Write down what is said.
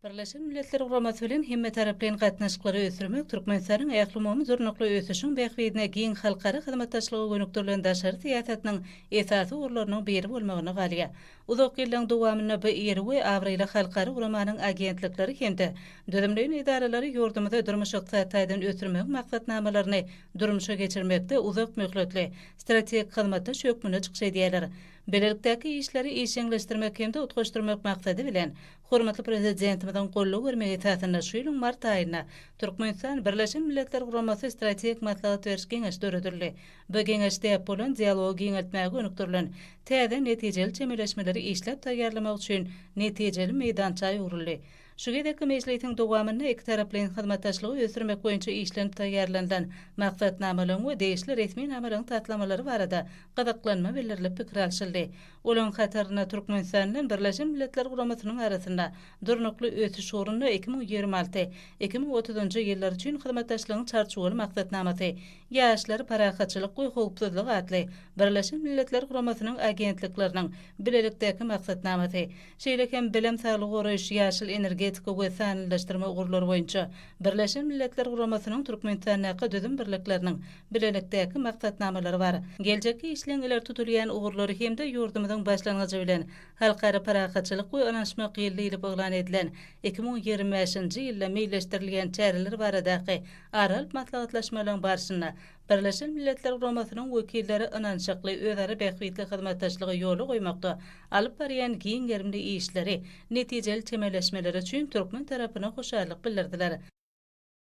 Birleşen Milletler Guraması bilen hemme taraplaryň gatnaşyklary ösürmek Türkmenistanyň ähli zurnukly ösüşiň bähbidine giň halkara hyzmatdaşlygy gönükdirilen daşary siýasatynyň esasy urlarynyň biri bolmagyna galýa. Uzak ýyllaryň dowamyna bu ýeri we awryla halkara guramanyň agentlikleri hemde döwlemleýin idaralary ýordamyda durmuş ykdysadydan ösürmek maksatnamalaryny durmuşa geçirmekde uzak möhletli strategik hyzmatda çökmüne çykşy diýerler. Belelikdäki işleri işeňleşdirmek hemde utgaşdyrmak maksady bilen hormatly prezidentimizden gollug bermegi täsirinde şu ýylyň mart aýyna Türkmenistan Birleşen Milletler Guramasy strategik maslahat beriş geňeşi döredildi. Bu geňeşde bolan dialogy giňeltmäge gönükdirilen täze netijeli çemeleşmeleri işläp taýýarlamak üçin netijeli meýdança ýuruldy. Şu gedeki meclisiň dowamyna iki taraplaryň hyzmatdaşlygy ösürmek boýunça işlenip taýýarlanan maksatnamalaryň we değişli resmi namalaryň tatlamalary barada gazaklanma belirlip pikir alşyldy. Olaň hataryna Türkmenistan bilen Birleşen Milletler Guramasynyň arasynda durnukly ösüş uruny 2026-2030-njy ýyllar üçin hyzmatdaşlygyň çarçowy maksatnamasy, ýaşlar parahatçylyk we howpsuzlyk adly Birleşen Milletler Guramasynyň agentlikleriniň bilelikdäki maksatnamasy, şeýlekem bilim saglygy goraýyş, ýaşyl energetika we sanlylaşdyrma ugurlary boýunça Birleşen Milletler Guramasynyň Türkmenistanyňky düzüm birlikleriniň bilelikdäki maksatnamalary bar. Geljekki işleňler tutulýan ugurlary hemde ýurdumyzyň başlangyjy bilen halkara parahatçylyk we anlaşma ýyly baglan edilen 2025-nji ýylda meýleşdirilýän çäreler baradaky aral maslahatlaşmalaryň barşyna Birleşen Milletler Guramasynyň wekilleri ynançykly özara bähbidli hyzmatdaşlygy ýoly goýmakda alyp barýan giň ýerimli işleri netijeli çemeleşmeleri üçin Türkmen tarapyna hoşarlyk bildirdiler.